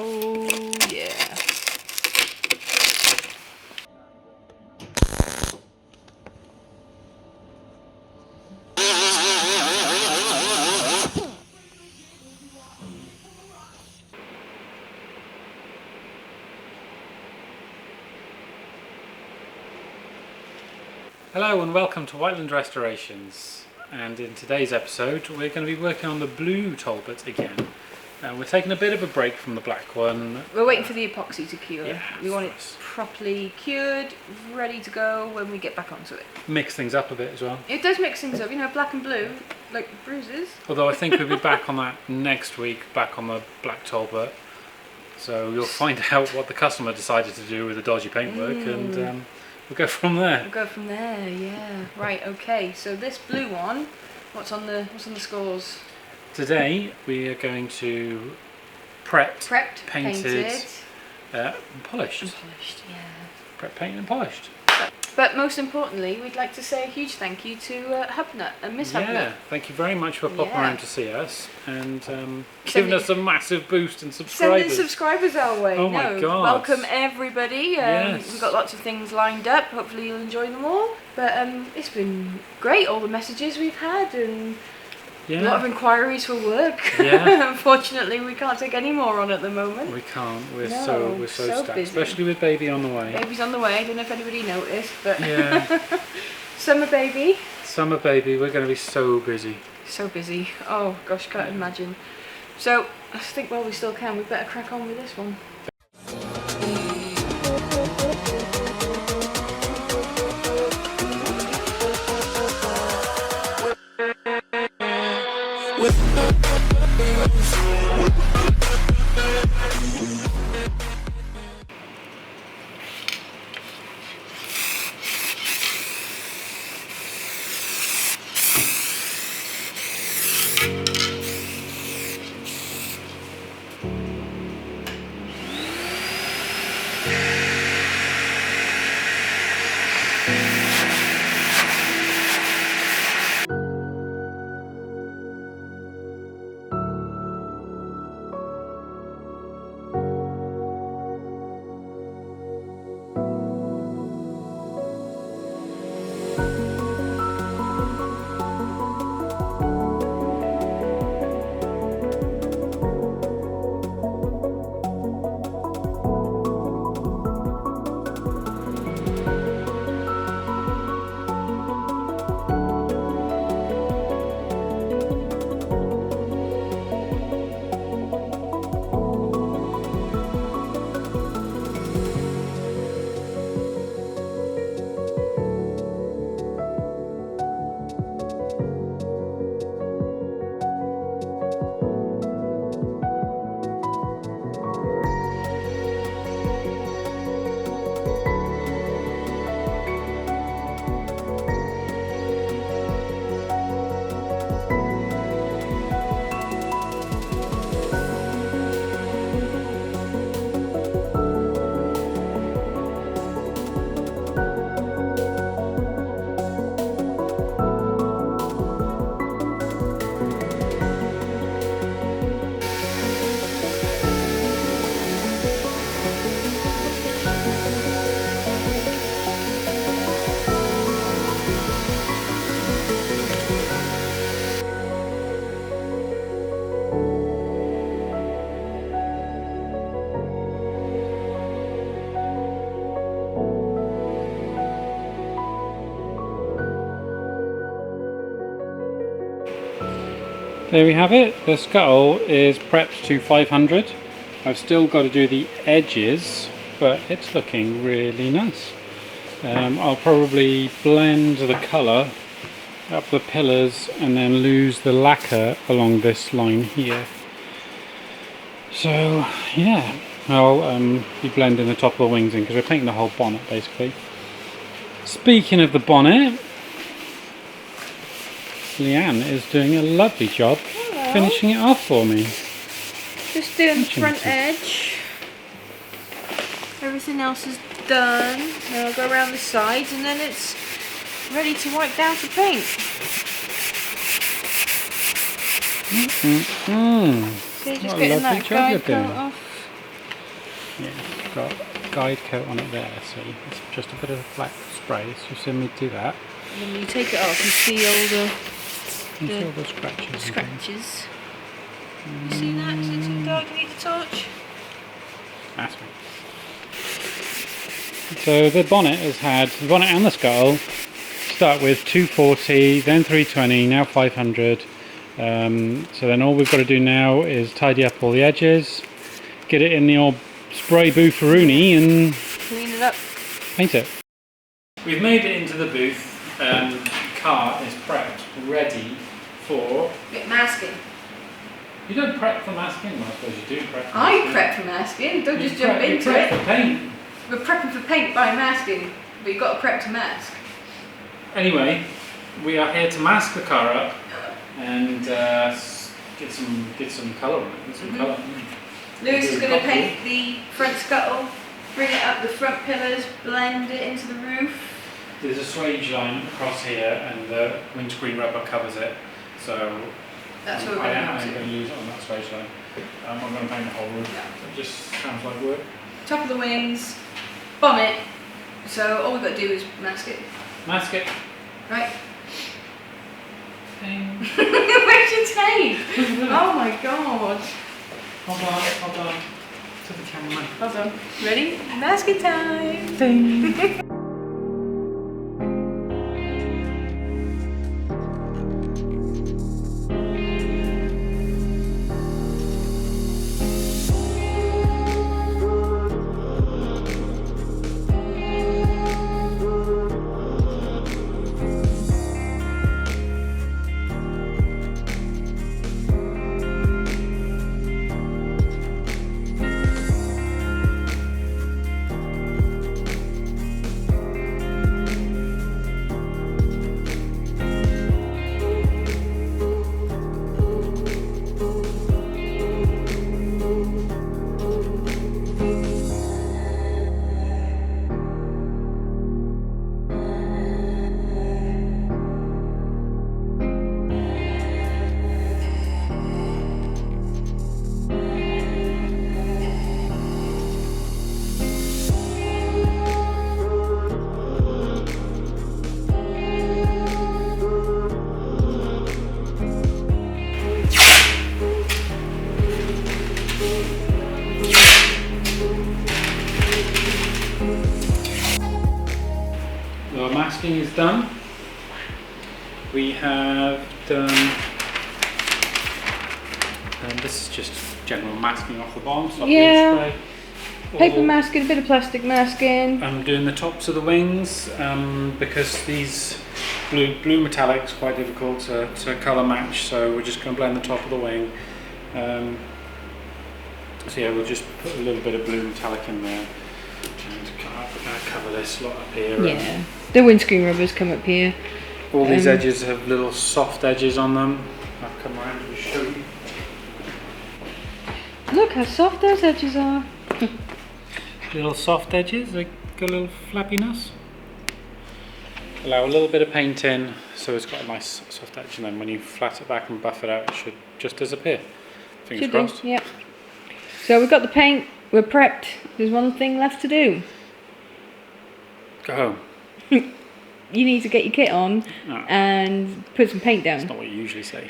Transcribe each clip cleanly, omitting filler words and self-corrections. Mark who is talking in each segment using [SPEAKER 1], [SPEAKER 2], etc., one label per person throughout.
[SPEAKER 1] Oh yeah.
[SPEAKER 2] Hello and welcome to Whiteland Restorations, and in today's episode we're going to be working on the blue Talbot again. We're taking a bit of a break from the black one.
[SPEAKER 1] We're waiting for the epoxy to cure.
[SPEAKER 2] Yeah,
[SPEAKER 1] we want it properly cured, ready to go when we get back onto it.
[SPEAKER 2] Mix things up a bit as well.
[SPEAKER 1] It does mix things up, you know, black and blue, like bruises.
[SPEAKER 2] Although I think we'll be back on that next week, back on the black Talbot. So you'll find out what the customer decided to do with the dodgy paintwork and we'll go from there.
[SPEAKER 1] We'll go from there, yeah. Right, okay, so this blue one, what's on the scores?
[SPEAKER 2] Today we are going to prepped, painted, and polished.
[SPEAKER 1] And polished, yeah.
[SPEAKER 2] Prepped, painted and polished.
[SPEAKER 1] But most importantly, we'd like to say a huge thank you to Hubnut and Miss Hubnut.
[SPEAKER 2] Yeah, thank you very much for popping around to see us and giving us a massive boost in subscribers.
[SPEAKER 1] Sending subscribers our way.
[SPEAKER 2] Oh my God.
[SPEAKER 1] Welcome everybody.
[SPEAKER 2] Yes.
[SPEAKER 1] We've got lots of things lined up. Hopefully you'll enjoy them all. But it's been great, all the messages we've had and a lot of inquiries for work.
[SPEAKER 2] Yeah.
[SPEAKER 1] Unfortunately, we can't take any more on at the moment.
[SPEAKER 2] We can't. We're
[SPEAKER 1] No,
[SPEAKER 2] so stacked,
[SPEAKER 1] busy.
[SPEAKER 2] especially with baby on the way.
[SPEAKER 1] Baby's on the way. I don't know if anybody noticed, but
[SPEAKER 2] Yeah.
[SPEAKER 1] summer baby.
[SPEAKER 2] Summer baby, we're going to be so busy.
[SPEAKER 1] So busy. Oh gosh, can't imagine. So I think while we still can, we better crack on with this one.
[SPEAKER 2] There we have it. The scuttle is prepped to 500. I've still got to do the edges, but it's looking really nice. I'll probably blend the colour up the pillars and then lose the lacquer along this line here. So yeah, I'll be blending the top of the wings in because we're painting the whole bonnet basically. Speaking of the bonnet, Leanne is doing a lovely job finishing it off for me.
[SPEAKER 1] Just doing the front edge. Everything else is done. Now I'll go around the sides and then it's ready to wipe down for paint. So you're just getting that guide coat off.
[SPEAKER 2] Yeah, it's got guide coat on it there, see? It's just a bit of black spray, so you've seen me do that.
[SPEAKER 1] And then you take it off and see all the
[SPEAKER 2] scratches.
[SPEAKER 1] scratches. You see that? Is it too dark? You need the torch?
[SPEAKER 2] That's me. So the bonnet and the scuttle start with 240, then 320, now 500. So then all we've got to do now is tidy up all the edges, get it in the old spray boofaroonie and
[SPEAKER 1] clean it up.
[SPEAKER 2] Paint it. We've made it into the booth and the car is prepped, ready for...
[SPEAKER 1] Get masking.
[SPEAKER 2] You don't prep for masking? Well, I suppose you do prep for
[SPEAKER 1] I
[SPEAKER 2] masking.
[SPEAKER 1] prep for masking, don't just jump
[SPEAKER 2] you
[SPEAKER 1] into
[SPEAKER 2] prep
[SPEAKER 1] it.
[SPEAKER 2] for paint.
[SPEAKER 1] We're prepping for paint by masking, but you've got to prep to mask.
[SPEAKER 2] Anyway, we are here to mask the car up and get some colour on it. Get some colour.
[SPEAKER 1] Lewis is going to paint the front scuttle, bring it up the front pillars, blend it into the roof.
[SPEAKER 2] There's a swage line across here and the windscreen rubber covers it, so
[SPEAKER 1] that's what we're
[SPEAKER 2] I'm going to use it on that swage line. I'm going to paint the whole roof.
[SPEAKER 1] Yeah.
[SPEAKER 2] It just sounds like work.
[SPEAKER 1] Top of the wings, bonnet, so all we've got to do is mask it.
[SPEAKER 2] Mask it.
[SPEAKER 1] Right.
[SPEAKER 2] Ding.
[SPEAKER 1] Where's your tape? Oh my god.
[SPEAKER 2] Hold on. To the cameraman.
[SPEAKER 1] Hold on. Ready? Masking time.
[SPEAKER 2] Ding. Our masking is done. We have done, and this is just general masking off the bottom.
[SPEAKER 1] Yeah. Paper masking, a bit of plastic masking.
[SPEAKER 2] I'm doing the tops of the wings because these blue metallics quite difficult to colour match, so we're just going to blend the top of the wing. So yeah, we'll just put a little bit of blue metallic in there and cover this lot up here.
[SPEAKER 1] Yeah, the windscreen rubbers come up here.
[SPEAKER 2] All these edges have little soft edges on them. I'll come around and show you.
[SPEAKER 1] Look how soft those edges are.
[SPEAKER 2] Little soft edges, they got a little flappiness. Allow a little bit of paint in so it's got a nice soft edge, and then when you flat it back and buff it out it should just disappear. Fingers crossed.
[SPEAKER 1] Yep. So we've got the paint, we're prepped. There's one thing left to do.
[SPEAKER 2] Go home.
[SPEAKER 1] You need to get your kit on and put some paint down.
[SPEAKER 2] That's not what you usually say.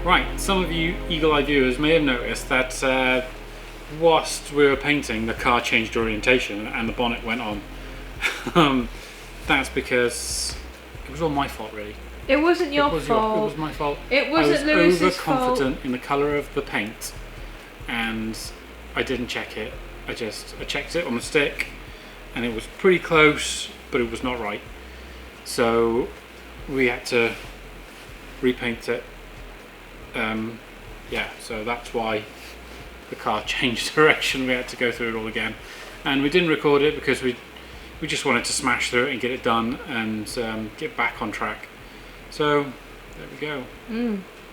[SPEAKER 2] Right, some of you eagle-eye viewers may have noticed that whilst we were painting, the car changed orientation and the bonnet went on. That's because it was all my fault, really.
[SPEAKER 1] It wasn't your fault.
[SPEAKER 2] It was my fault.
[SPEAKER 1] It wasn't Lewis's fault.
[SPEAKER 2] I was overconfident in the colour of the paint, and I didn't check it. I checked it on the stick, and it was pretty close, but it was not right. So we had to repaint it. Yeah, so that's why the car changed direction. We had to go through it all again, and we didn't record it because we just wanted to smash through it and get it done and get back on track. So there we go.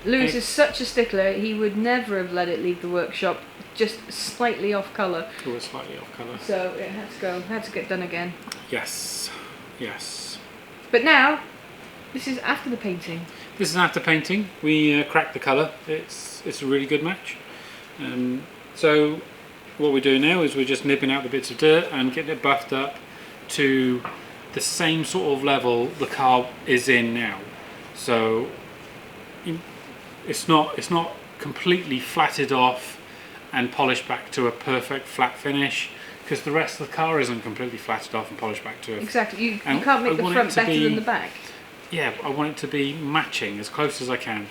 [SPEAKER 1] Lewis is such a stickler, he would never have let it leave the workshop just slightly off colour.
[SPEAKER 2] It was slightly off colour.
[SPEAKER 1] So it had to get done again.
[SPEAKER 2] Yes, yes.
[SPEAKER 1] But now, this is after the painting.
[SPEAKER 2] This is after painting. We cracked the colour. It's a really good match. So what we're doing now is we're just nipping out the bits of dirt and getting it buffed up to the same sort of level the car is in now. So it's not completely flatted off and polished back to a perfect flat finish, because the rest of the car isn't completely flatted off and polished back to a...
[SPEAKER 1] Exactly, you can't make the front better than the back. Yeah,
[SPEAKER 2] I want it to be matching as close as I can.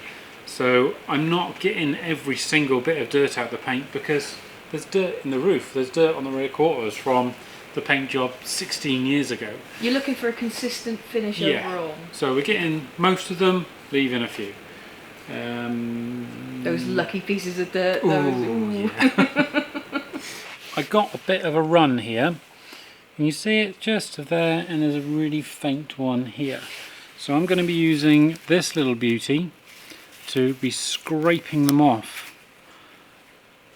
[SPEAKER 2] So I'm not getting every single bit of dirt out of the paint, because there's dirt in the roof, there's dirt on the rear quarters from the paint job 16 years ago.
[SPEAKER 1] You're looking for a consistent finish overall.
[SPEAKER 2] So we're getting most of them, leaving a few.
[SPEAKER 1] Those lucky pieces of dirt.
[SPEAKER 2] Yeah. I got a bit of a run here. Can you see it just there? And there's a really faint one here. So I'm going to be using this little beauty to be scraping them off.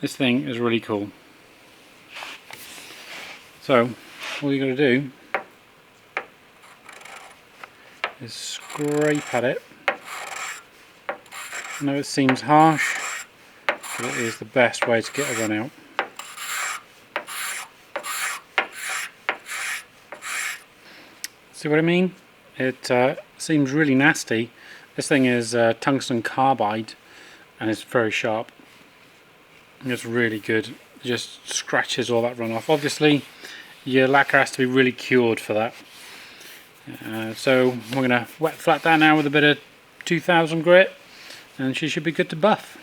[SPEAKER 2] This thing is really cool. So all you got to do is scrape at it. I know it seems harsh, but it is the best way to get a run out. See what I mean? It seems really nasty. This thing is tungsten carbide and it's very sharp. It's really good. It just scratches all that run off. Obviously your lacquer has to be really cured for that. So we're going to wet flat that now with a bit of 2000 grit, and she should be good to buff.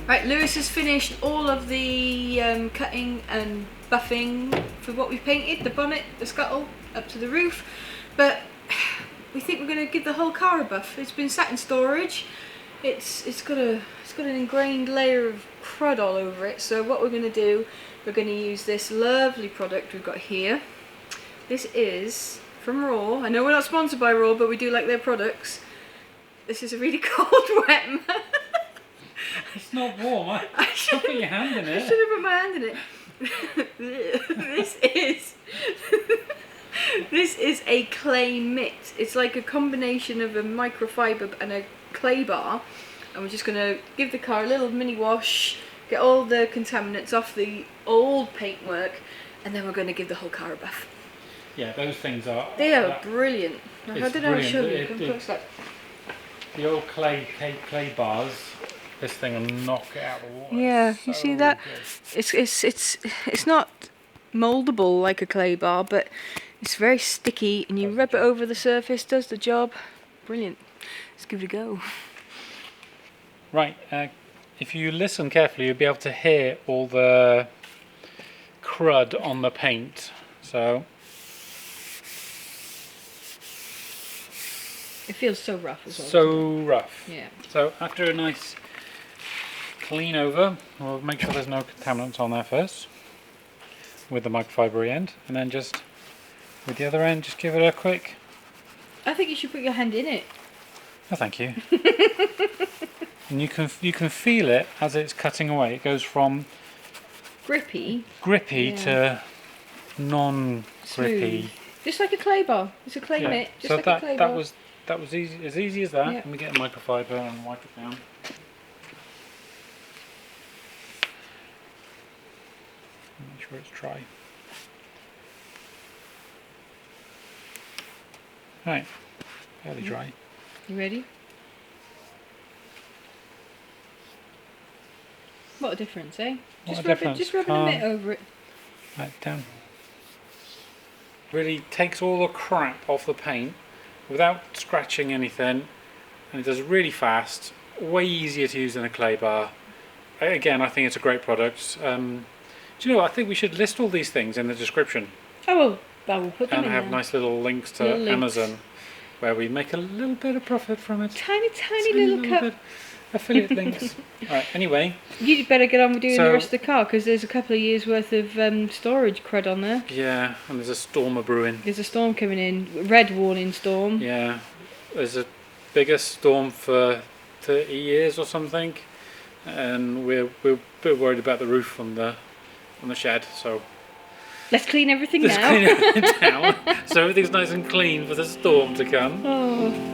[SPEAKER 1] Right, Lewis has finished all of the cutting and buffing for what we've painted, the bonnet, the scuttle, up to the roof, but we think we're going to give the whole car a buff. It's been sat in storage, it's got an ingrained layer of crud all over it. So what we're going to do, we're going to use this lovely product we've got here. This is from Raw. I know we're not sponsored by Raw, but we do like their products. This is a really cold wet mat.
[SPEAKER 2] It's not warm. I put your hand in it.
[SPEAKER 1] I should have put my hand in it. This is a clay mitt. It's like a combination of a microfiber and a clay bar, and we're just going to give the car a little mini wash, get all the contaminants off the old paintwork, and then we're going to give the whole car a bath.
[SPEAKER 2] Yeah, those things are...
[SPEAKER 1] They are brilliant. I don't know how to show you. Come close up.
[SPEAKER 2] The old clay bars, this thing will knock it out of the water.
[SPEAKER 1] Yeah, you
[SPEAKER 2] So
[SPEAKER 1] see that?
[SPEAKER 2] good.
[SPEAKER 1] It's not mouldable like a clay bar, but it's very sticky, and you rub it over the surface, does the job. Brilliant. Let's give it a go.
[SPEAKER 2] Right, if you listen carefully, you'll be able to hear all the crud on the paint. So
[SPEAKER 1] it feels so rough as well.
[SPEAKER 2] So rough.
[SPEAKER 1] Yeah.
[SPEAKER 2] So after a nice clean over, we'll make sure there's no contaminants on there first with the microfiber end, and then just with the other end, just give it a quick.
[SPEAKER 1] I think you should put your hand in it.
[SPEAKER 2] Oh, thank you. And you can feel it as it's cutting away. It goes from
[SPEAKER 1] grippy
[SPEAKER 2] to non-grippy.
[SPEAKER 1] Smooth. Just like a clay bar. It's a clay mitt. Just
[SPEAKER 2] so
[SPEAKER 1] like a clay bar.
[SPEAKER 2] that was easy, as easy as that.
[SPEAKER 1] Yeah.
[SPEAKER 2] Let me get a microfiber and wipe it down. Make sure it's dry. Right, fairly dry.
[SPEAKER 1] You ready? What a difference, eh? Just rub a mitt over it.
[SPEAKER 2] Right, down. Really takes all the crap off the paint without scratching anything, and it does it really fast. Way easier to use than a clay bar. Again, I think it's a great product. Do you know what? I think we should list all these things in the description.
[SPEAKER 1] Oh, well, we'll put them in
[SPEAKER 2] and have
[SPEAKER 1] there.
[SPEAKER 2] nice little links to Amazon, where we make a little bit of profit from it.
[SPEAKER 1] Tiny little cut.
[SPEAKER 2] Bit. Affiliate links. Right, anyway.
[SPEAKER 1] You'd better get on with doing the rest of the car, because there's a couple of years worth of storage crud on there.
[SPEAKER 2] Yeah, and there's a storm brewing.
[SPEAKER 1] There's a storm coming in, red warning storm.
[SPEAKER 2] Yeah, there's a bigger storm for 30 years or something, and we're a bit worried about the roof on the shed, so
[SPEAKER 1] let's clean everything now.
[SPEAKER 2] Let's clean everything down, so everything's nice and clean for the storm to come.
[SPEAKER 1] Oh.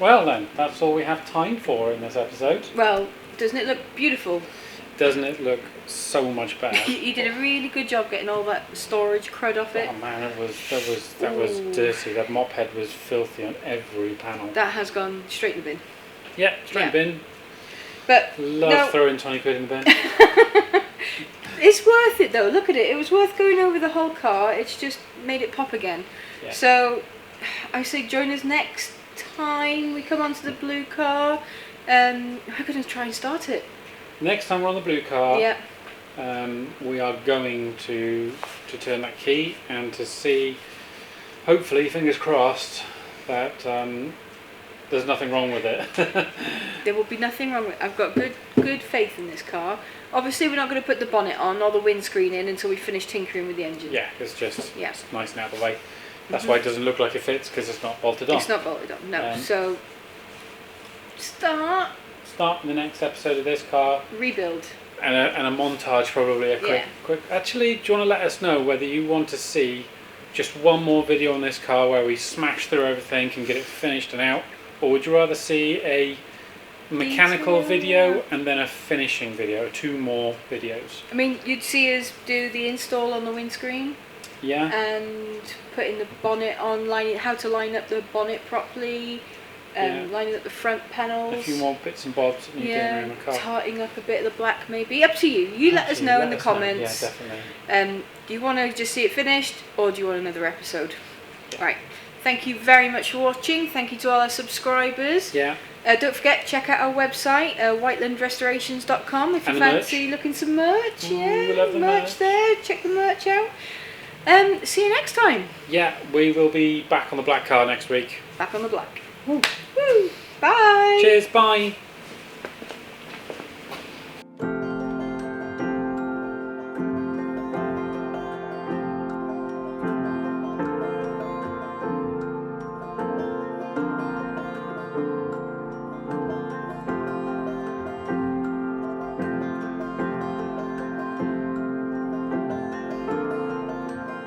[SPEAKER 2] Well then, that's all we have time for in this episode.
[SPEAKER 1] Well, doesn't it look beautiful?
[SPEAKER 2] Doesn't it look so much better?
[SPEAKER 1] You did a really good job getting all that storage crud off it.
[SPEAKER 2] Oh man, that was dirty. That mop head was filthy on every panel.
[SPEAKER 1] That has gone straight in the bin.
[SPEAKER 2] Yeah, straight in the bin.
[SPEAKER 1] But
[SPEAKER 2] Love throwing 20 quid in the bin.
[SPEAKER 1] It's worth it though. Look at it. It was worth going over the whole car. It's just made it pop again. Yeah. So I say join us next time we come onto the blue car. We're going to try and start it.
[SPEAKER 2] Next time we're on the blue car,
[SPEAKER 1] yeah.
[SPEAKER 2] We are going to turn that key and to see, hopefully, fingers crossed, that there's nothing wrong with it.
[SPEAKER 1] There will be nothing wrong with it. I've got good faith in this car. Obviously, we're not going to put the bonnet on or the windscreen in until we finish tinkering with the engine.
[SPEAKER 2] Yeah, it's just it's nice and out of the way. That's why it doesn't look like it fits, because it's not bolted on.
[SPEAKER 1] It's not bolted on, no. So, start
[SPEAKER 2] in the next episode of this car.
[SPEAKER 1] Rebuild.
[SPEAKER 2] And a montage, probably a quick. Actually, do you want to let us know whether you want to see just one more video on this car where we smash through everything and get it finished and out, or would you rather see a mechanical video and then a finishing video, 2 more videos?
[SPEAKER 1] I mean, you'd see us do the install on the windscreen.
[SPEAKER 2] Yeah.
[SPEAKER 1] And putting the bonnet on, how to line up the bonnet properly. Lining up the front panels.
[SPEAKER 2] A few more bits and bobs that you're doing around the car.
[SPEAKER 1] Tarting up a bit of the black maybe. Up to you. You let us know in the comments.
[SPEAKER 2] Yeah, definitely.
[SPEAKER 1] Do you want to just see it finished, or do you want another episode? Yeah. Right. Thank you very much for watching. Thank you to all our subscribers.
[SPEAKER 2] Yeah.
[SPEAKER 1] Don't forget, check out our website, whitelandrestorations.com, if you fancy looking some merch.
[SPEAKER 2] Ooh, we love the merch
[SPEAKER 1] there. Check the merch out. See you next time.
[SPEAKER 2] Yeah, we will be back on the black car next week.
[SPEAKER 1] Back on the black. Woo. Woo. Bye.
[SPEAKER 2] Cheers, bye.